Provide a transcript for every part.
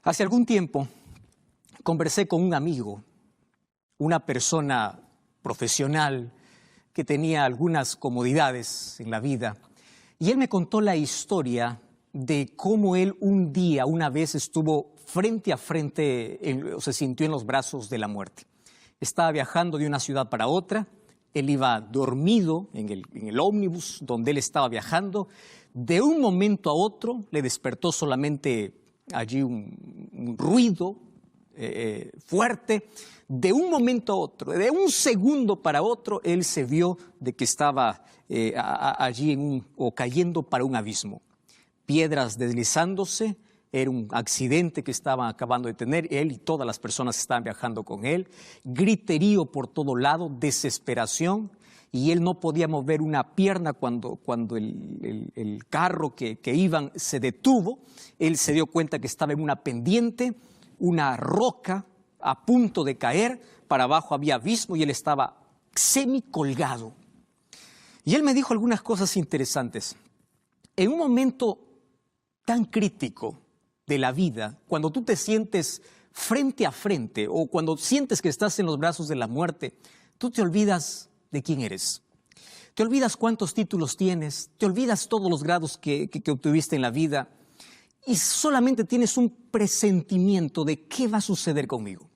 Hace algún tiempo conversé con un amigo, una persona profesional que tenía algunas comodidades en la vida, y él me contó la historia de cómo él una vez estuvo frente a frente, o se sintió en los brazos de la muerte. Estaba viajando de una ciudad para otra, él iba dormido en el ómnibus donde él estaba viajando. De un momento a otro le despertó solamente allí un ruido fuerte. De un momento a otro, de un segundo para otro, él se vio de que estaba allí o cayendo para un abismo. Piedras deslizándose, era un accidente que estaban acabando de tener, él y todas las personas que estaban viajando con él, griterío por todo lado, desesperación, y él no podía mover una pierna cuando el carro que iban se detuvo. Él se dio cuenta que estaba en una pendiente, una roca a punto de caer, para abajo había abismo y él estaba semicolgado. Y él me dijo algunas cosas interesantes. En un momento tan crítico de la vida, cuando tú te sientes frente a frente o cuando sientes que estás en los brazos de la muerte, tú te olvidas de quién eres. Te olvidas cuántos títulos tienes, te olvidas todos los grados que obtuviste en la vida y solamente tienes un presentimiento de qué va a suceder conmigo.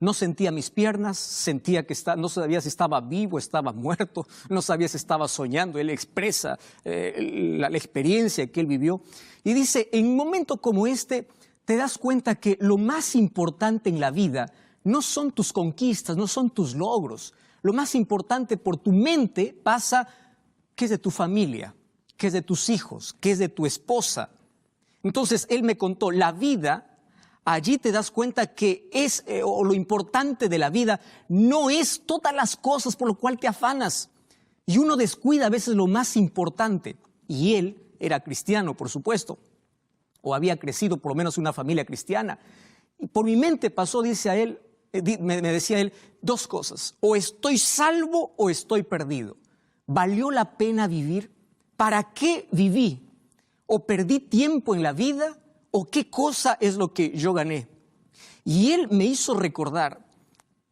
No sentía mis piernas, sentía que no sabía si estaba vivo, estaba muerto, no sabía si estaba soñando. Él expresa la experiencia que él vivió. Y dice, en un momento como este, te das cuenta que lo más importante en la vida no son tus conquistas, no son tus logros. Lo más importante por tu mente pasa qué es de tu familia, qué es de tus hijos, qué es de tu esposa. Entonces, él me contó, la vida... Allí te das cuenta que o lo importante de la vida no es todas las cosas por lo cual te afanas. Y uno descuida a veces lo más importante. Y él era cristiano, por supuesto, o había crecido por lo menos en una familia cristiana. Y por mi mente pasó, me decía él, dos cosas. O estoy salvo o estoy perdido. ¿Valió la pena vivir? ¿Para qué viví? ¿O perdí tiempo en la vida? ¿O qué cosa es lo que yo gané? Y él me hizo recordar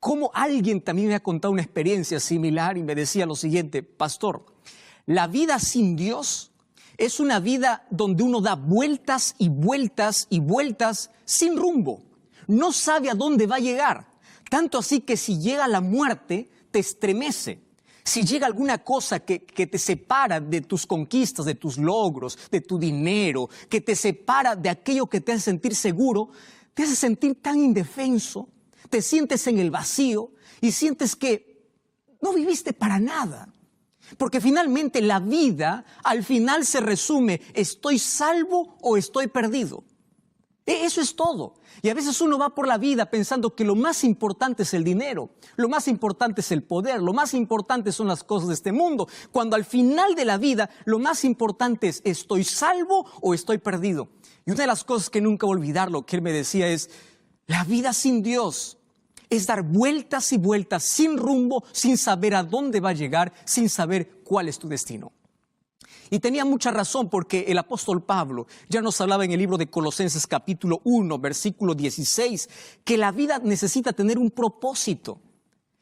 cómo alguien también me ha contado una experiencia similar y me decía lo siguiente: pastor, la vida sin Dios es una vida donde uno da vueltas y vueltas y vueltas sin rumbo. No sabe a dónde va a llegar. Tanto así que si llega la muerte, te estremece. Si llega alguna cosa que te separa de tus conquistas, de tus logros, de tu dinero, que te separa de aquello que te hace sentir seguro, te hace sentir tan indefenso, te sientes en el vacío y sientes que no viviste para nada. Porque finalmente la vida al final se resume, ¿estoy salvo o estoy perdido? Eso es todo. Y a veces uno va por la vida pensando que lo más importante es el dinero, lo más importante es el poder, lo más importante son las cosas de este mundo, cuando al final de la vida lo más importante es ¿estoy salvo o estoy perdido? Y una de las cosas que nunca voy a olvidar, lo que él me decía es, la vida sin Dios es dar vueltas y vueltas sin rumbo, sin saber a dónde va a llegar, sin saber cuál es tu destino. Y tenía mucha razón, porque el apóstol Pablo ya nos hablaba en el libro de Colosenses capítulo 1, versículo 16, que la vida necesita tener un propósito.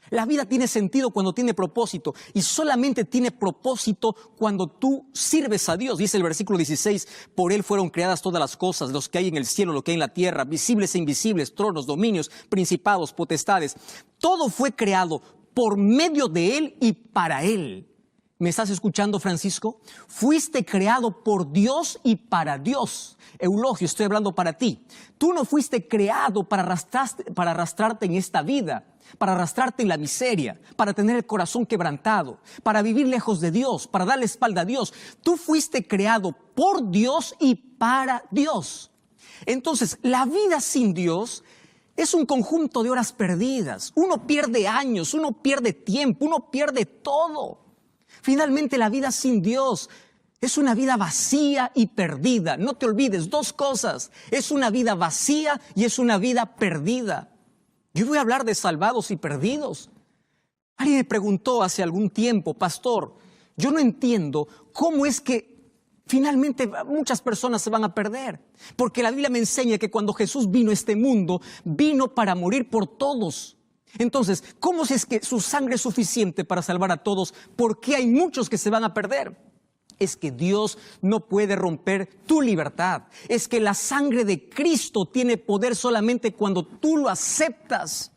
La vida tiene sentido cuando tiene propósito, y solamente tiene propósito cuando tú sirves a Dios. Dice el versículo 16, por Él fueron creadas todas las cosas, los que hay en el cielo, lo que hay en la tierra, visibles e invisibles, tronos, dominios, principados, potestades. Todo fue creado por medio de Él y para Él. ¿Me estás escuchando, Francisco? Fuiste creado por Dios y para Dios. Eulogio, estoy hablando para ti. Tú no fuiste creado para arrastrarte en esta vida, para arrastrarte en la miseria, para tener el corazón quebrantado, para vivir lejos de Dios, para darle espalda a Dios. Tú fuiste creado por Dios y para Dios. Entonces, la vida sin Dios es un conjunto de horas perdidas. Uno pierde años, uno pierde tiempo, uno pierde todo. Finalmente, la vida sin Dios es una vida vacía y perdida. No te olvides, dos cosas. Es una vida vacía y es una vida perdida. Yo voy a hablar de salvados y perdidos. Alguien me preguntó hace algún tiempo, pastor, yo no entiendo cómo es que Finalmente muchas personas se van a perder, porque la Biblia me enseña que cuando Jesús vino a este mundo, vino para morir por todos. Entonces, ¿cómo es que su sangre es suficiente para salvar a todos? ¿Por qué hay muchos que se van a perder? Es que Dios no puede romper tu libertad. Es que la sangre de Cristo tiene poder solamente cuando tú lo aceptas.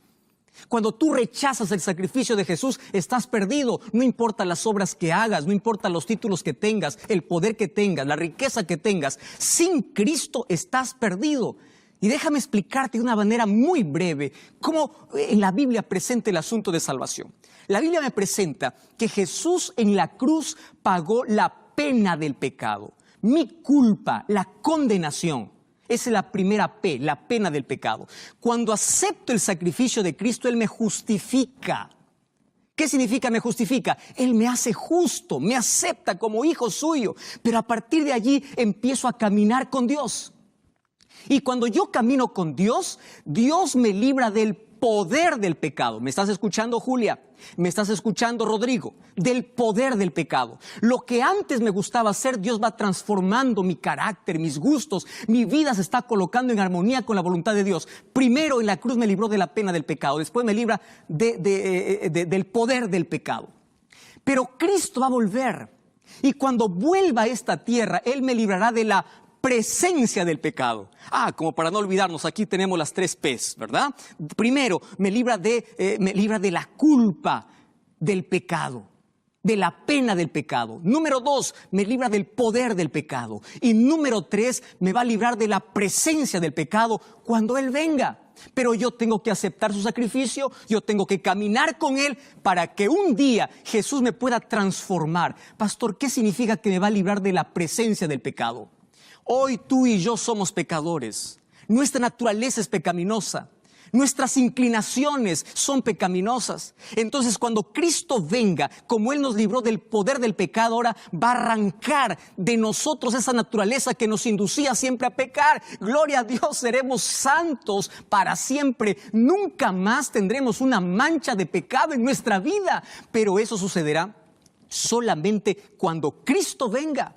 Cuando tú rechazas el sacrificio de Jesús, estás perdido. No importa las obras que hagas, no importa los títulos que tengas, el poder que tengas, la riqueza que tengas. Sin Cristo estás perdido. Y déjame explicarte de una manera muy breve cómo en la Biblia presenta el asunto de salvación. La Biblia me presenta que Jesús en la cruz pagó la pena del pecado, mi culpa, la condenación. Esa es la primera P, la pena del pecado. Cuando acepto el sacrificio de Cristo, Él me justifica. ¿Qué significa me justifica? Él me hace justo, me acepta como hijo suyo. Pero a partir de allí empiezo a caminar con Dios. Y cuando yo camino con Dios, Dios me libra del poder del pecado. ¿Me estás escuchando, Julia? ¿Me estás escuchando, Rodrigo? Del poder del pecado. Lo que antes me gustaba hacer, Dios va transformando mi carácter, mis gustos. Mi vida se está colocando en armonía con la voluntad de Dios. Primero en la cruz me libró de la pena del pecado. Después me libra del poder del pecado. Pero Cristo va a volver. Y cuando vuelva a esta tierra, Él me librará de la presencia del pecado. Como para no olvidarnos, aquí tenemos las 3 P's, ¿verdad? Primero, me libra de la culpa del pecado, de la pena del pecado. Número 2, me libra del poder del pecado. Y número 3, me va a librar de la presencia del pecado cuando Él venga. Pero yo tengo que aceptar su sacrificio, yo tengo que caminar con Él para que un día Jesús me pueda transformar. Pastor, ¿qué significa que me va a librar de la presencia del pecado? Hoy tú y yo somos pecadores. Nuestra naturaleza es pecaminosa. Nuestras inclinaciones son pecaminosas. Entonces, cuando Cristo venga, como Él nos libró del poder del pecado, ahora va a arrancar de nosotros esa naturaleza que nos inducía siempre a pecar. Gloria a Dios, seremos santos para siempre. Nunca más tendremos una mancha de pecado en nuestra vida. Pero eso sucederá solamente cuando Cristo venga.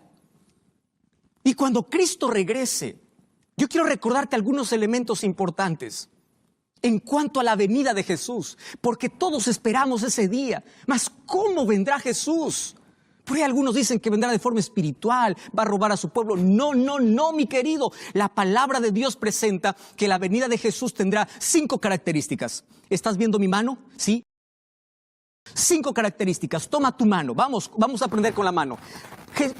Y cuando Cristo regrese, yo quiero recordarte algunos elementos importantes en cuanto a la venida de Jesús, porque todos esperamos ese día. Mas, ¿cómo vendrá Jesús? Por ahí algunos dicen que vendrá de forma espiritual, va a robar a su pueblo. No, mi querido. La palabra de Dios presenta que la venida de Jesús tendrá 5 características. ¿Estás viendo mi mano? ¿Sí? 5 características. Toma tu mano. Vamos a aprender con la mano.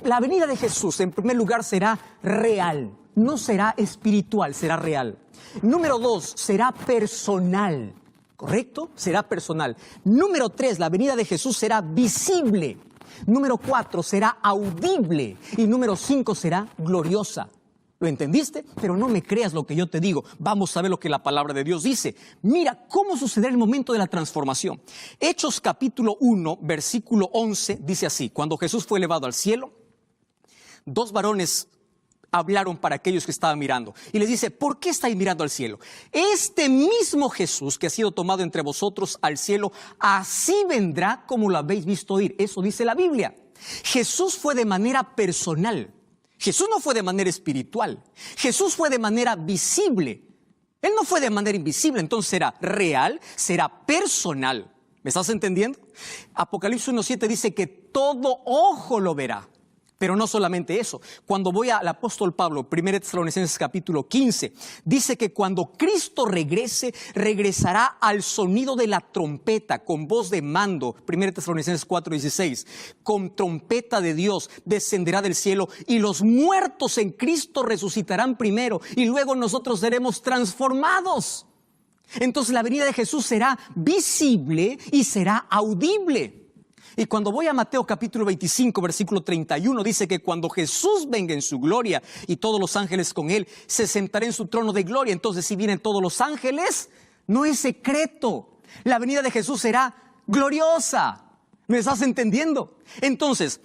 La venida de Jesús, en primer lugar, será real. No será espiritual, será real. Número 2, será personal. ¿Correcto? Será personal. Número 3, la venida de Jesús será visible. Número 4, será audible. Y número 5, será gloriosa. ¿Lo entendiste? Pero no me creas lo que yo te digo. Vamos a ver lo que la palabra de Dios dice. Mira cómo sucederá el momento de la transformación. Hechos capítulo 1, versículo 11, dice así. Cuando Jesús fue elevado al cielo, 2 varones hablaron para aquellos que estaban mirando. Y les dice, ¿por qué estáis mirando al cielo? Este mismo Jesús que ha sido tomado entre vosotros al cielo, así vendrá como lo habéis visto ir. Eso dice la Biblia. Jesús fue de manera personal. Jesús no fue de manera espiritual. Jesús fue de manera visible. Él no fue de manera invisible, entonces será real, será personal. ¿Me estás entendiendo? Apocalipsis 1:7 dice que todo ojo lo verá. Pero no solamente eso. Cuando voy al apóstol Pablo, 1 Tesalonicenses capítulo 15, dice que cuando Cristo regrese, regresará al sonido de la trompeta, con voz de mando. 1 Tesalonicenses 4:16, con trompeta de Dios descenderá del cielo y los muertos en Cristo resucitarán primero y luego nosotros seremos transformados. Entonces la venida de Jesús será visible y será audible. Y cuando voy a Mateo capítulo 25, versículo 31, dice que cuando Jesús venga en su gloria y todos los ángeles con Él, se sentará en su trono de gloria. Entonces, si vienen todos los ángeles, no es secreto. La venida de Jesús será gloriosa. ¿Me estás entendiendo? Entonces,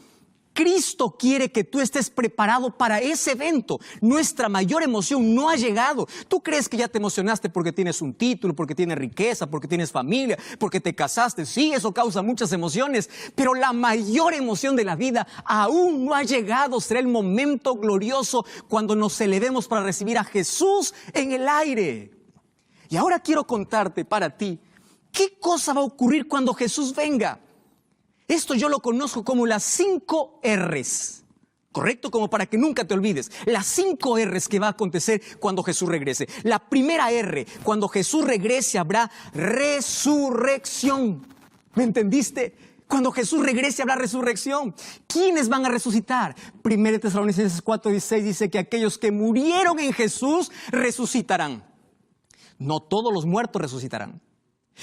Cristo quiere que tú estés preparado para ese evento. Nuestra mayor emoción no ha llegado. Tú crees que ya te emocionaste porque tienes un título, porque tienes riqueza, porque tienes familia, porque te casaste. Sí, eso causa muchas emociones, pero la mayor emoción de la vida aún no ha llegado. Será el momento glorioso cuando nos elevemos para recibir a Jesús en el aire. Y ahora quiero contarte para ti, ¿qué cosa va a ocurrir cuando Jesús venga? Esto yo lo conozco como las 5 R's, ¿correcto? Como para que nunca te olvides. Las 5 R's que va a acontecer cuando Jesús regrese. La primera R, cuando Jesús regrese habrá resurrección. ¿Me entendiste? Cuando Jesús regrese habrá resurrección. ¿Quiénes van a resucitar? 1 Tesalonicenses 4:16 dice que aquellos que murieron en Jesús resucitarán. No todos los muertos resucitarán.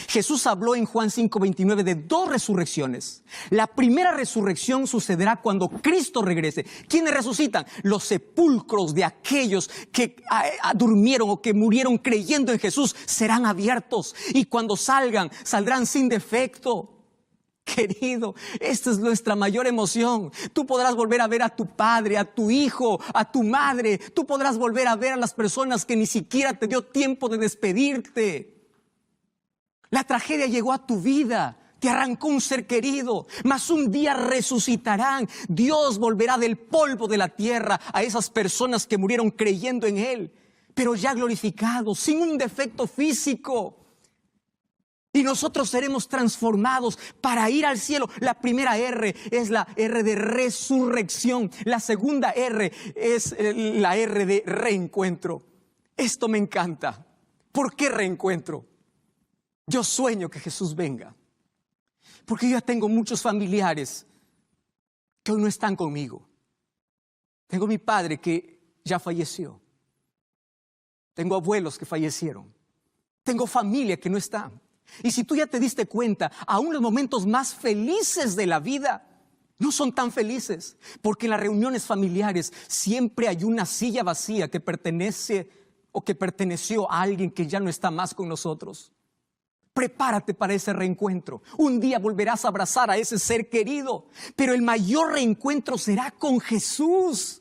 Jesús habló en Juan 5:29 de 2 resurrecciones. La primera resurrección sucederá cuando Cristo regrese. ¿Quiénes resucitan? Los sepulcros de aquellos que durmieron o que murieron creyendo en Jesús serán abiertos. Y cuando saldrán sin defecto. Querido, esta es nuestra mayor emoción. Tú podrás volver a ver a tu padre, a tu hijo, a tu madre. Tú podrás volver a ver a las personas que ni siquiera te dio tiempo de despedirte. La tragedia llegó a tu vida, te arrancó un ser querido, mas un día resucitarán. Dios volverá del polvo de la tierra a esas personas que murieron creyendo en Él, pero ya glorificados, sin un defecto físico. Y nosotros seremos transformados para ir al cielo. La primera R es la R de resurrección. La segunda R es la R de reencuentro. Esto me encanta. ¿Por qué reencuentro? Yo sueño que Jesús venga, porque yo ya tengo muchos familiares que hoy no están conmigo. Tengo mi padre que ya falleció. Tengo abuelos que fallecieron. Tengo familia que no está. Y si tú ya te diste cuenta, aún los momentos más felices de la vida no son tan felices, porque en las reuniones familiares siempre hay una silla vacía que pertenece o que perteneció a alguien que ya no está más con nosotros. Prepárate para ese reencuentro. Un día volverás a abrazar a ese ser querido, pero el mayor reencuentro será con Jesús.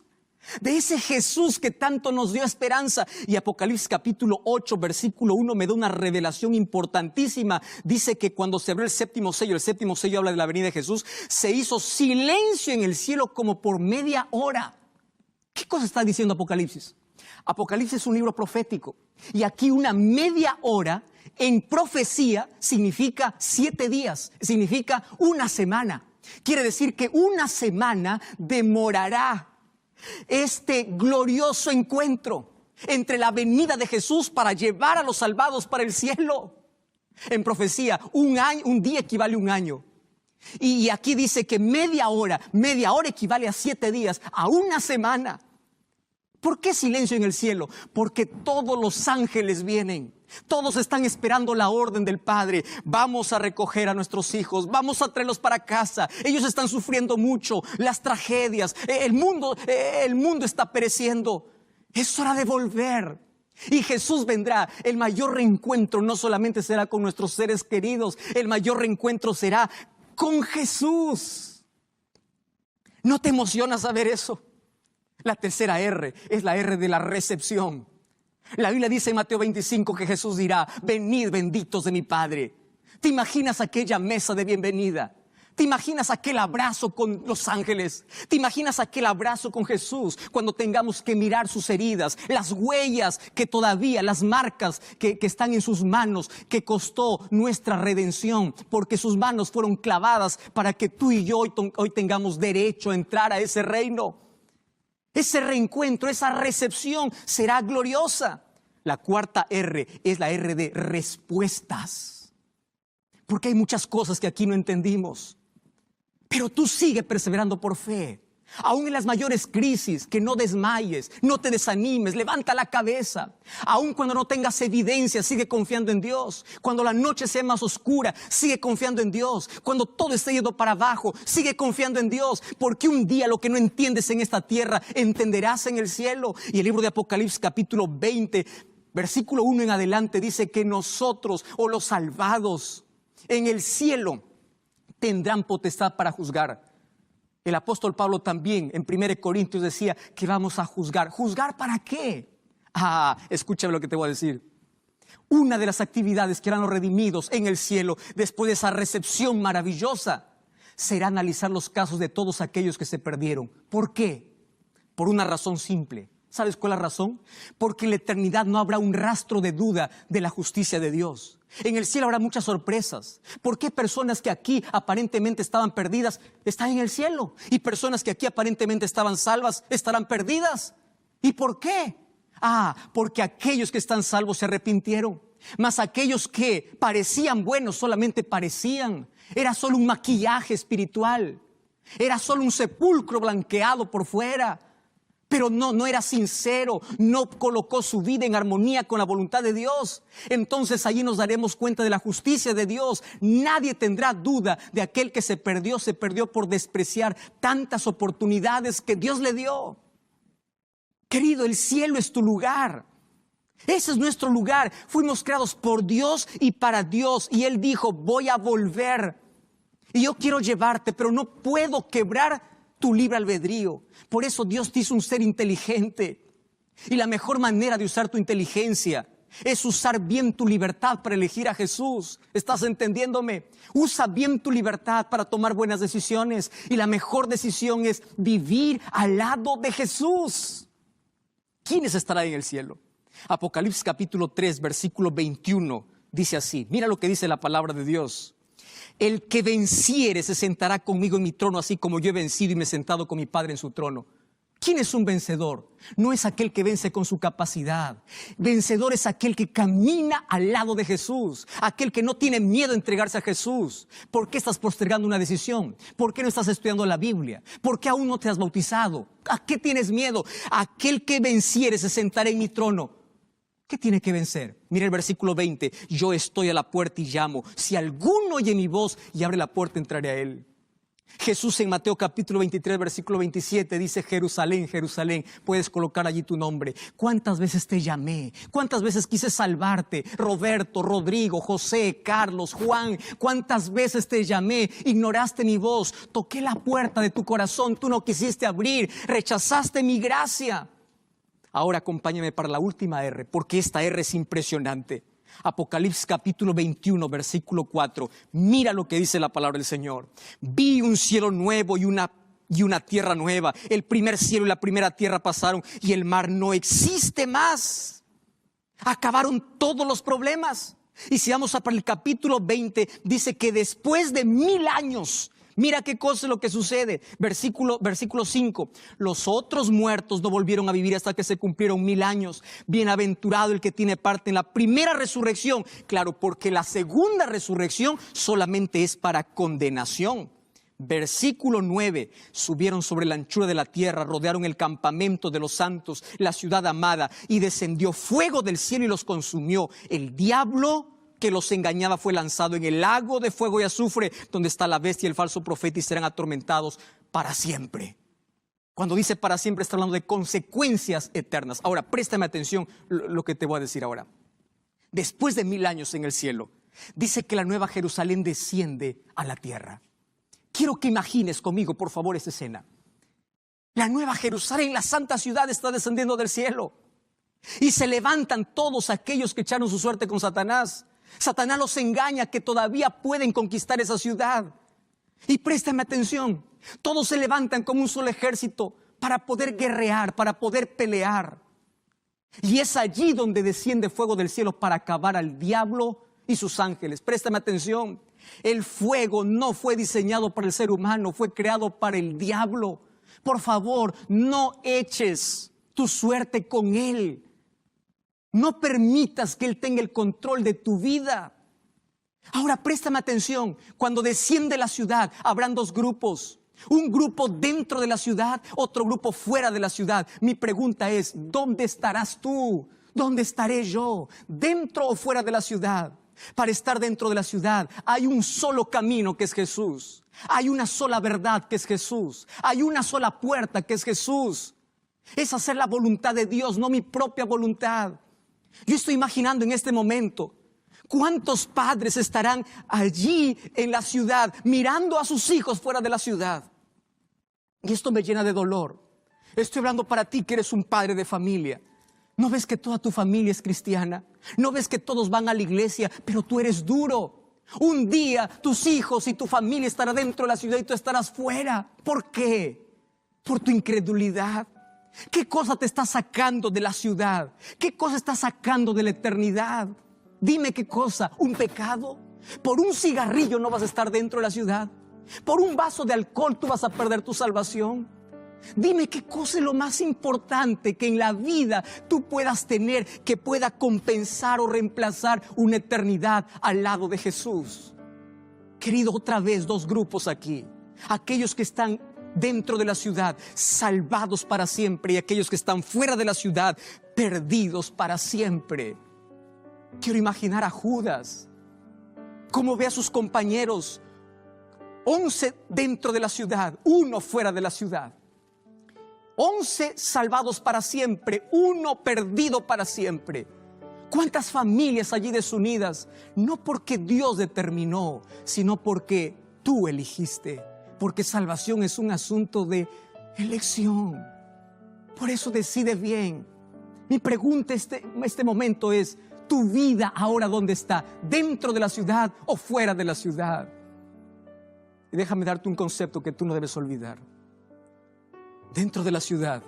De ese Jesús que tanto nos dio esperanza. Y Apocalipsis capítulo 8, versículo 1 me da una revelación importantísima. Dice que cuando se abrió el séptimo sello habla de la venida de Jesús, se hizo silencio en el cielo como por media hora. ¿Qué cosa está diciendo Apocalipsis? Apocalipsis es un libro profético. Y aquí una media hora en profecía significa 7 días, significa una semana. Quiere decir que una semana demorará este glorioso encuentro entre la venida de Jesús para llevar a los salvados para el cielo. En profecía, un día equivale a un año. Y aquí dice que media hora equivale a 7 días, a una semana. ¿Por qué silencio en el cielo? Porque todos los ángeles vienen. Todos están esperando la orden del Padre. Vamos a recoger a nuestros hijos. Vamos a traerlos para casa. Ellos están sufriendo mucho. Las tragedias. El mundo está pereciendo. Es hora de volver. Y Jesús vendrá. El mayor reencuentro no solamente será con nuestros seres queridos. El mayor reencuentro será con Jesús. ¿No te emociona saber eso? La tercera R es la R de la recepción. La Biblia dice en Mateo 25 que Jesús dirá: venid benditos de mi Padre. ¿Te imaginas aquella mesa de bienvenida? ¿Te imaginas aquel abrazo con los ángeles? ¿Te imaginas aquel abrazo con Jesús cuando tengamos que mirar sus heridas, las huellas que todavía, las marcas que están en sus manos, que costó nuestra redención, porque sus manos fueron clavadas para que tú y yo hoy tengamos derecho a entrar a ese reino? Ese reencuentro, esa recepción será gloriosa. La cuarta R es la R de respuestas. Porque hay muchas cosas que aquí no entendimos. Pero tú sigue perseverando por fe. Aún en las mayores crisis, que no desmayes, no te desanimes, levanta la cabeza. Aún cuando no tengas evidencia, sigue confiando en Dios. Cuando la noche sea más oscura, sigue confiando en Dios. Cuando todo esté yendo para abajo, sigue confiando en Dios. Porque un día lo que no entiendes en esta tierra, entenderás en el cielo. Y el libro de Apocalipsis capítulo 20, versículo 1 en adelante, dice que nosotros, o los salvados, en el cielo tendrán potestad para juzgar. El apóstol Pablo también en 1 Corintios decía que vamos a juzgar. ¿Juzgar para qué? Escúchame lo que te voy a decir. Una de las actividades que harán los redimidos en el cielo después de esa recepción maravillosa será analizar los casos de todos aquellos que se perdieron. ¿Por qué? Por una razón simple. ¿Sabes cuál es la razón? Porque en la eternidad no habrá un rastro de duda de la justicia de Dios. En el cielo habrá muchas sorpresas. ¿Por qué personas que aquí aparentemente estaban perdidas están en el cielo? Y personas que aquí aparentemente estaban salvas estarán perdidas. ¿Y por qué? Porque aquellos que están salvos se arrepintieron. Mas aquellos que parecían buenos solamente parecían. Era solo un maquillaje espiritual. Era solo un sepulcro blanqueado por fuera. Pero no era sincero, no colocó su vida en armonía con la voluntad de Dios. Entonces allí nos daremos cuenta de la justicia de Dios. Nadie tendrá duda de aquel que se perdió por despreciar tantas oportunidades que Dios le dio. Querido, el cielo es tu lugar. Ese es nuestro lugar. Fuimos creados por Dios y para Dios. Y Él dijo, voy a volver. Y yo quiero llevarte, pero no puedo quebrar tu libre albedrío. Por eso Dios te hizo un ser inteligente. Y la mejor manera de usar tu inteligencia es usar bien tu libertad para elegir a Jesús. ¿Estás entendiéndome? Usa bien tu libertad para tomar buenas decisiones. Y la mejor decisión es vivir al lado de Jesús. ¿Quiénes estarán en el cielo? Apocalipsis capítulo 3, versículo 21 dice así. Mira lo que dice la palabra de Dios. El que venciere se sentará conmigo en mi trono, así como yo he vencido y me he sentado con mi Padre en su trono. ¿Quién es un vencedor? No es aquel que vence con su capacidad. Vencedor es aquel que camina al lado de Jesús. Aquel que no tiene miedo a entregarse a Jesús. ¿Por qué estás postergando una decisión? ¿Por qué no estás estudiando la Biblia? ¿Por qué aún no te has bautizado? ¿A qué tienes miedo? Aquel que venciere se sentará en mi trono. ¿Qué tiene que vencer? Mira el versículo 20. Yo estoy a la puerta y llamo. Si alguno oye mi voz y abre la puerta, entraré a él. Jesús en Mateo capítulo 23, versículo 27 dice, Jerusalén, Jerusalén, puedes colocar allí tu nombre. ¿Cuántas veces te llamé? ¿Cuántas veces quise salvarte? Roberto, Rodrigo, José, Carlos, Juan, ¿cuántas veces te llamé? Ignoraste mi voz, toqué la puerta de tu corazón, tú no quisiste abrir, rechazaste mi gracia. Ahora acompáñame para la última R, porque esta R es impresionante. Apocalipsis capítulo 21, versículo 4. Mira lo que dice la palabra del Señor. Vi un cielo nuevo y una tierra nueva. El primer cielo y la primera tierra pasaron y el mar no existe más. Acabaron todos los problemas. Y si vamos para el capítulo 20, dice que después de 1000 años... Mira qué cosa es lo que sucede. Versículo 5. Los otros muertos no volvieron a vivir hasta que se cumplieron 1000 años. Bienaventurado el que tiene parte en la primera resurrección. Claro, porque la segunda resurrección solamente es para condenación. Versículo 9. Subieron sobre la anchura de la tierra, rodearon el campamento de los santos, la ciudad amada, y descendió fuego del cielo y los consumió. El diablo que los engañaba fue lanzado en el lago de fuego y azufre, donde está la bestia y el falso profeta, y serán atormentados para siempre. Cuando dice para siempre, está hablando de consecuencias eternas. Ahora, préstame atención lo que te voy a decir ahora. Después de 1000 años en el cielo, dice que la nueva Jerusalén desciende a la tierra. Quiero que imagines conmigo, por favor, esta escena. La nueva Jerusalén, la santa ciudad, está descendiendo del cielo. Y se levantan todos aquellos que echaron su suerte con Satanás. Satanás los engaña que todavía pueden conquistar esa ciudad. Y préstame atención, todos se levantan como un solo ejército para poder guerrear, para poder pelear. Y es allí donde desciende fuego del cielo para acabar al diablo y sus ángeles. Préstame atención, el fuego no fue diseñado para el ser humano, fue creado para el diablo. Por favor, no eches tu suerte con él. No permitas que él tenga el control de tu vida. Ahora préstame atención, cuando desciende la ciudad habrán dos grupos. Un grupo dentro de la ciudad, otro grupo fuera de la ciudad. Mi pregunta es, ¿dónde estarás tú? ¿Dónde estaré yo? ¿Dentro o fuera de la ciudad? Para estar dentro de la ciudad hay un solo camino, que es Jesús. Hay una sola verdad, que es Jesús. Hay una sola puerta, que es Jesús. Es hacer la voluntad de Dios, no mi propia voluntad. Yo estoy imaginando en este momento cuántos padres estarán allí en la ciudad mirando a sus hijos fuera de la ciudad. Y esto me llena de dolor. Estoy hablando para ti que eres un padre de familia. ¿No ves que toda tu familia es cristiana? ¿No ves que todos van a la iglesia, pero tú eres duro? Un día tus hijos y tu familia estarán dentro de la ciudad y tú estarás fuera. ¿Por qué? Por tu incredulidad. ¿Qué cosa te está sacando de la ciudad? ¿Qué cosa está sacando de la eternidad? Dime qué cosa, ¿un pecado? Por un cigarrillo no vas a estar dentro de la ciudad. Por un vaso de alcohol tú vas a perder tu salvación. Dime qué cosa es lo más importante que en la vida tú puedas tener, que pueda compensar o reemplazar una eternidad al lado de Jesús. Querido, otra vez dos grupos aquí. Aquellos que están dentro de la ciudad, salvados para siempre, y aquellos que están fuera de la ciudad, perdidos para siempre. Quiero imaginar a Judas, cómo ve a sus compañeros, 11 dentro de la ciudad, 1 fuera de la ciudad. 11 salvados para siempre, 1 perdido para siempre. ¿Cuántas familias allí desunidas? No porque Dios determinó, sino porque tú elegiste. Porque salvación es un asunto de elección. Por eso decide bien. Mi pregunta este momento es, ¿tu vida ahora dónde está? ¿Dentro de la ciudad o fuera de la ciudad? Y déjame darte un concepto que tú no debes olvidar. Dentro de la ciudad.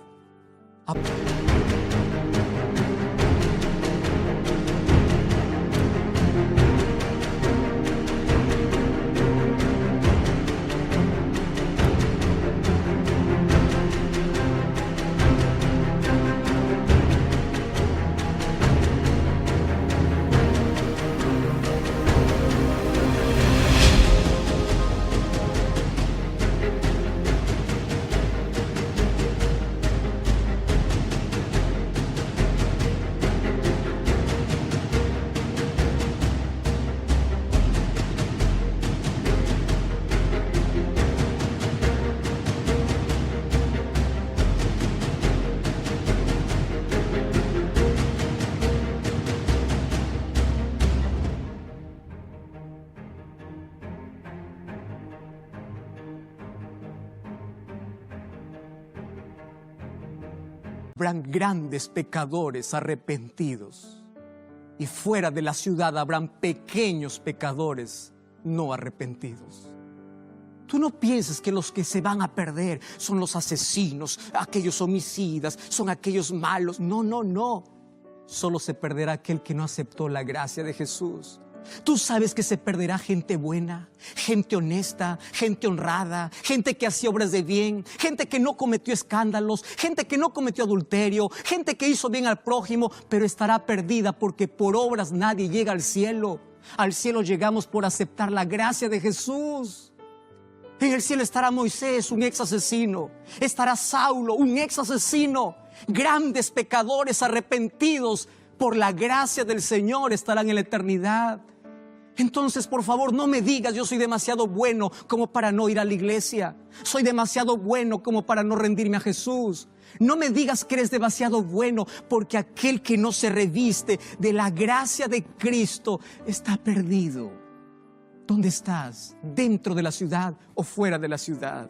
Habrán grandes pecadores arrepentidos, y fuera de la ciudad habrán pequeños pecadores no arrepentidos. Tú no pienses que los que se van a perder son los asesinos, aquellos homicidas, son aquellos malos. No, no, no. Solo se perderá aquel que no aceptó la gracia de Jesús. Tú sabes que se perderá gente buena, gente honesta, gente honrada, gente que hacía obras de bien, gente que no cometió escándalos, gente que no cometió adulterio, gente que hizo bien al prójimo, pero estará perdida porque por obras nadie llega al cielo. Al cielo llegamos por aceptar la gracia de Jesús. En el cielo estará Moisés, un ex asesino. Estará Saulo, un ex asesino. Grandes pecadores arrepentidos por la gracia del Señor estarán en la eternidad. Entonces, por favor, no me digas yo soy demasiado bueno como para no ir a la iglesia. Soy demasiado bueno como para no rendirme a Jesús. No me digas que eres demasiado bueno, porque aquel que no se reviste de la gracia de Cristo está perdido. ¿Dónde estás? ¿Dentro de la ciudad o fuera de la ciudad?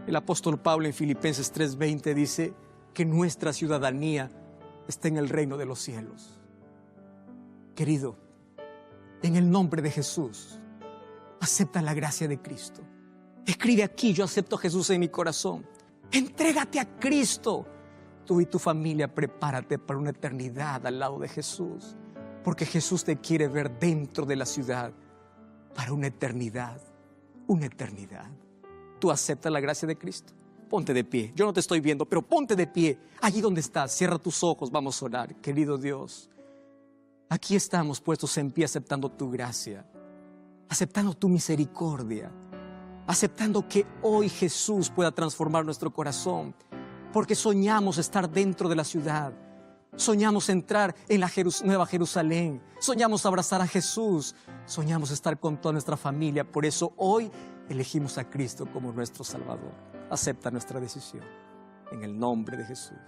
El apóstol Pablo en Filipenses 3:20 dice que nuestra ciudadanía está en el reino de los cielos. Querido, en el nombre de Jesús, acepta la gracia de Cristo. Escribe aquí: yo acepto a Jesús en mi corazón. Entrégate a Cristo. Tú y tu familia, prepárate para una eternidad al lado de Jesús, porque Jesús te quiere ver dentro de la ciudad para una eternidad, una eternidad. ¿Tú aceptas la gracia de Cristo? Ponte de pie. Yo no te estoy viendo, pero ponte de pie. Allí donde estás, cierra tus ojos, vamos a orar. Querido Dios, aquí estamos puestos en pie aceptando tu gracia, aceptando tu misericordia, aceptando que hoy Jesús pueda transformar nuestro corazón, porque soñamos estar dentro de la ciudad, soñamos entrar en la Nueva Jerusalén, soñamos abrazar a Jesús, soñamos estar con toda nuestra familia. Por eso hoy elegimos a Cristo como nuestro Salvador. Acepta nuestra decisión en el nombre de Jesús.